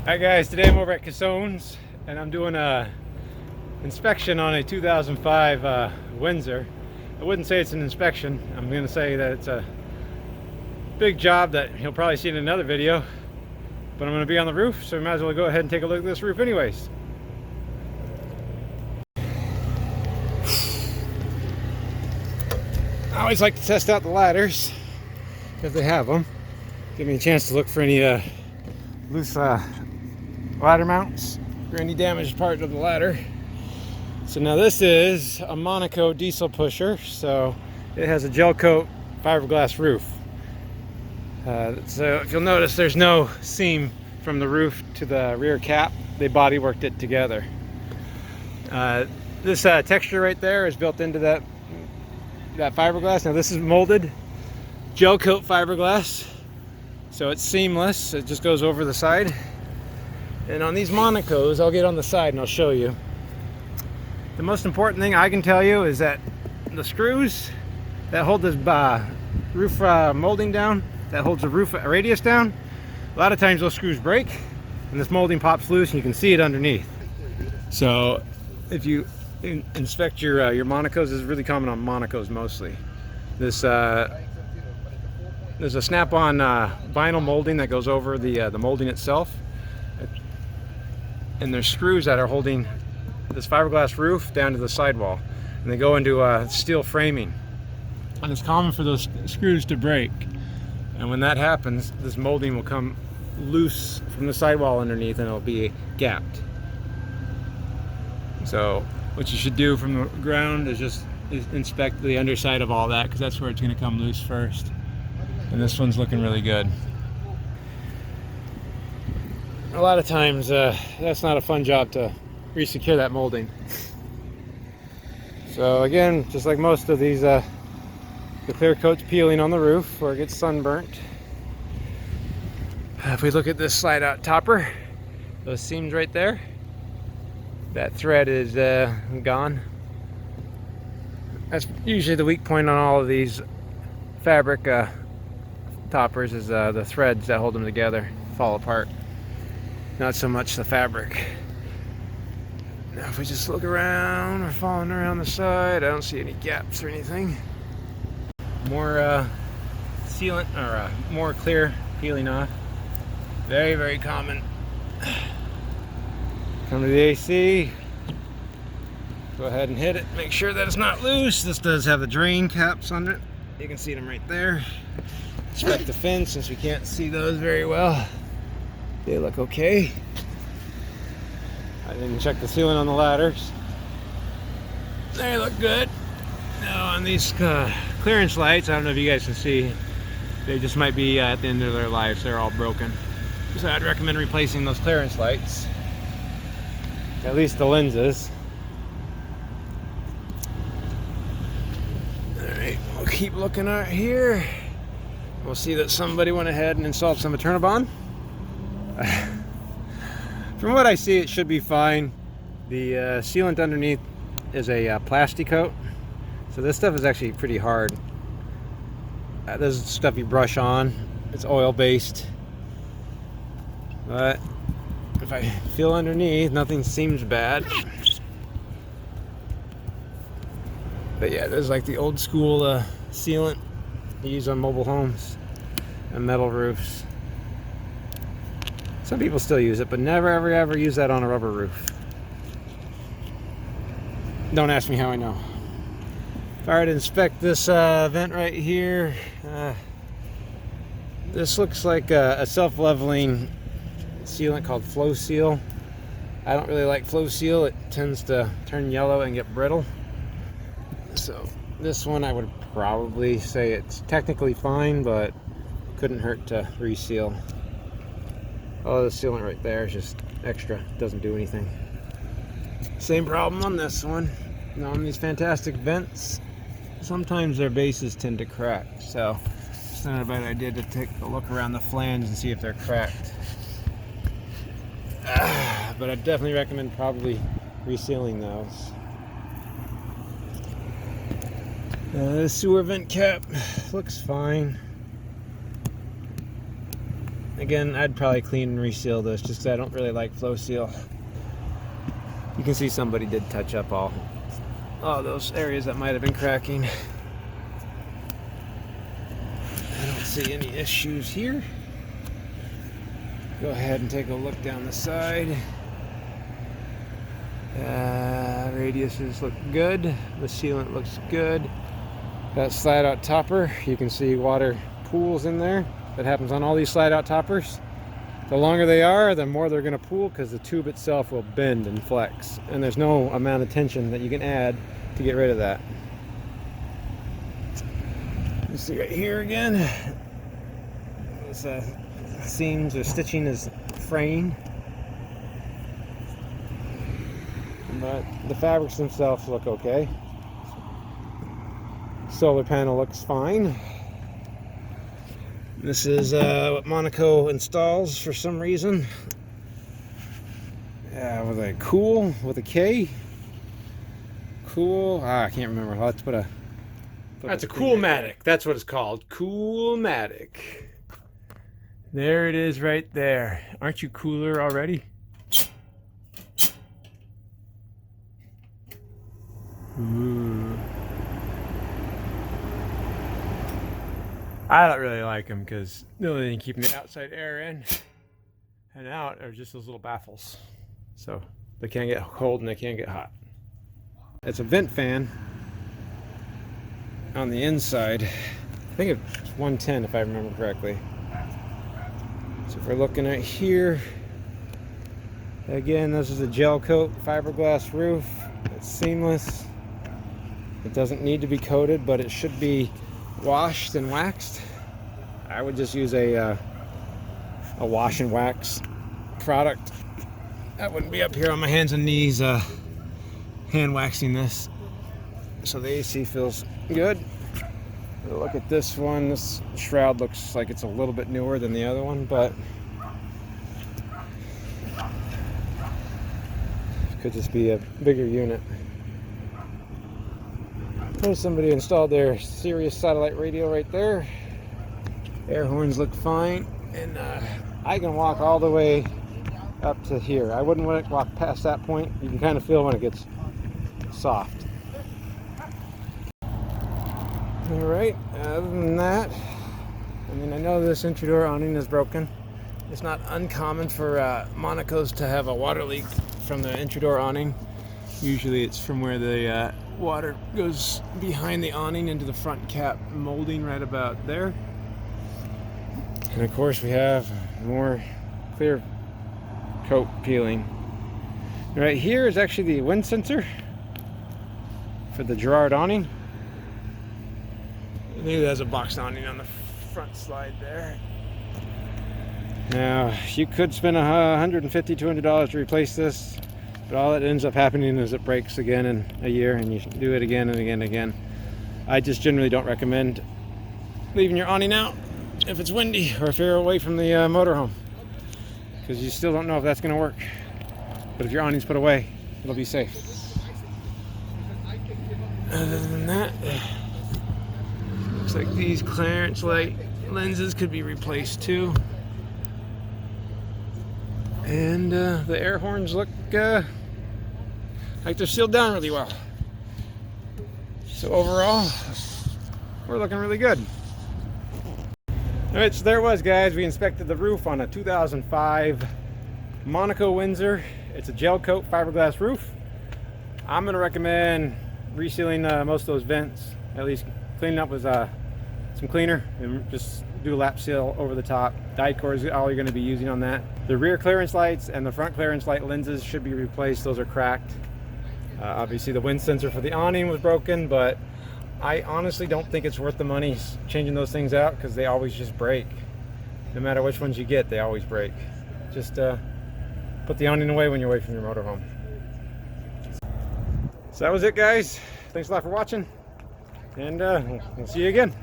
Hi guys, today I'm over at Cassone's and I'm doing a inspection on a 2005 Windsor. I wouldn't say it's an inspection. I'm going to say that it's a big job that you'll probably see in another video. But I'm going to be on the roof, so we might as well go ahead and take a look at this roof anyways. I always like to test out the ladders if they have them. Give me a chance to look for any loose ladder mounts or any damaged part of the ladder. So now this is a Monaco diesel pusher, so it has a gel coat fiberglass roof. So if you'll notice, there's no seam from the roof to the rear cap. They body worked it together. This texture right there is built into that fiberglass. Now this is molded gel coat fiberglass, so it's seamless. It just goes over the side. And on these Monacos, I'll get on the side and I'll show you. The most important thing I can tell you is that the screws that hold this roof molding down, that holds the roof radius down, a lot of times those screws break and this molding pops loose and you can see it underneath. So if you inspect your Monacos, this is really common on Monacos mostly. There's a snap-on vinyl molding that goes over the molding itself. And there's screws that are holding this fiberglass roof down to the sidewall, and they go into steel framing, and it's common for those screws to break, and when that happens, this molding will come loose from the sidewall underneath and it'll be gapped. So what you should do from the ground is just inspect the underside of all that, because that's where it's going to come loose first. And this one's looking really good. A lot of times that's not a fun job to re-secure that molding. So again, just like most of these, the clear coat's peeling on the roof where it gets sunburnt. If we look at this slide out topper, those seams right there, that thread is gone. That's usually the weak point on all of these fabric toppers, is the threads that hold them together fall apart. Not so much the fabric. Now if we just look around, we're following around the side, I don't see any gaps or anything. More sealant, or more clear peeling off. Very, very common. Come to the AC. Go ahead and hit it. Make sure that it's not loose. This does have the drain caps on it. You can see them right there. Inspect the fins since we can't see those very well. They look okay. I didn't check the sealant on the ladders. They look good. Now on these clearance lights, I don't know if you guys can see, they just might be at the end of their lives. They're all broken. So I'd recommend replacing those clearance lights. At least the lenses. Alright, we'll keep looking out here. We'll see that somebody went ahead and installed some Eternabond. From what I see, it should be fine. The sealant underneath is a Plas-T-Cote, so this stuff is actually pretty hard. This is stuff you brush on. It's oil based, but if I feel underneath, nothing seems bad. But yeah, this is like the old school sealant you use on mobile homes and metal roofs. Some people still use it, but never ever use that on a rubber roof. Don't ask me how I know. If I were to inspect this vent right here, this looks like a self-leveling sealant called Flow Seal. I don't really like Flow Seal. It tends to turn yellow and get brittle. So this one I would probably say it's technically fine, but couldn't hurt to reseal. Oh, the sealant right there is just extra. Doesn't do anything. Same problem on this one. Now on these fantastic vents, sometimes their bases tend to crack. So it's not a bad idea to take a look around the flange and see if they're cracked. But I'd definitely recommend probably resealing those. The sewer vent cap looks fine. Again, I'd probably clean and reseal this just because I don't really like flow seal. You can see somebody did touch up all those areas that might have been cracking. I don't see any issues here. Go ahead and take a look down the side. Radiuses look good. The sealant looks good. That slide out topper, you can see water pools in there. That happens on all these slide out toppers. The longer they are, the more they're going to pool because the tube itself will bend and flex. And there's no amount of tension that you can add to get rid of that. You see right here again, this seams or stitching is fraying. But the fabrics themselves look okay. Solar panel looks fine. This is what Monaco installs for some reason. With a cool with a K. Cool. I can't remember. Let's put a. That's a Coolmatic. That's what it's called. Coolmatic. There it is, right there. Aren't you cooler already? Ooh. I don't really like them because the only thing keeping the outside air in and out are just those little baffles. So they can't get cold and they can't get hot. It's a vent fan on the inside. I think it's 110 if I remember correctly. So if we're looking at here, again, this is a gel coat fiberglass roof. It's seamless. It doesn't need to be coated, but it should be washed and waxed. I would just use a wash and wax product. I wouldn't be up here on my hands and knees hand waxing this. So the AC feels good. Look at this one. This shroud looks like it's a little bit newer than the other one, but could just be a bigger unit. There's somebody installed their Sirius satellite radio right there. Air horns look fine, and I can walk all the way up to here. I wouldn't want to walk past that point. You can kind of feel when it gets soft. All right, other than that, I mean, I know this interior awning is broken. It's not uncommon for Monacos to have a water leak from the interior awning. Usually it's from where the water goes behind the awning into the front cap molding right about there. And of course we have more clear coat peeling. Right here is actually the wind sensor for the Girard awning. I think it has a box awning on the front slide there. Now you could spend $150, $200 to replace this. But all that ends up happening is it breaks again in a year, and you do it again and again and again. I just generally don't recommend leaving your awning out if it's windy or if you're away from the motorhome, because you still don't know if that's going to work. But if your awning's put away, it'll be safe. Other than that, looks like these clearance light lenses could be replaced too. And the air horns look like they're sealed down really well. So overall, we're looking really good. Alright, so there it was, guys. We inspected the roof on a 2005 Monaco Windsor. It's a gel coat fiberglass roof. I'm going to recommend resealing most of those vents, at least cleaning up with some cleaner, and just do a lap seal over the top. Dicor is all you're going to be using on that. The rear clearance lights and the front clearance light lenses should be replaced. Those are cracked. Obviously the wind sensor for the awning was broken, but I honestly don't think it's worth the money changing those things out, because they always just break. No matter which ones you get, they always break. Just put the awning away when you're away from your motorhome. So that was it, guys. Thanks a lot for watching, and we'll see you again.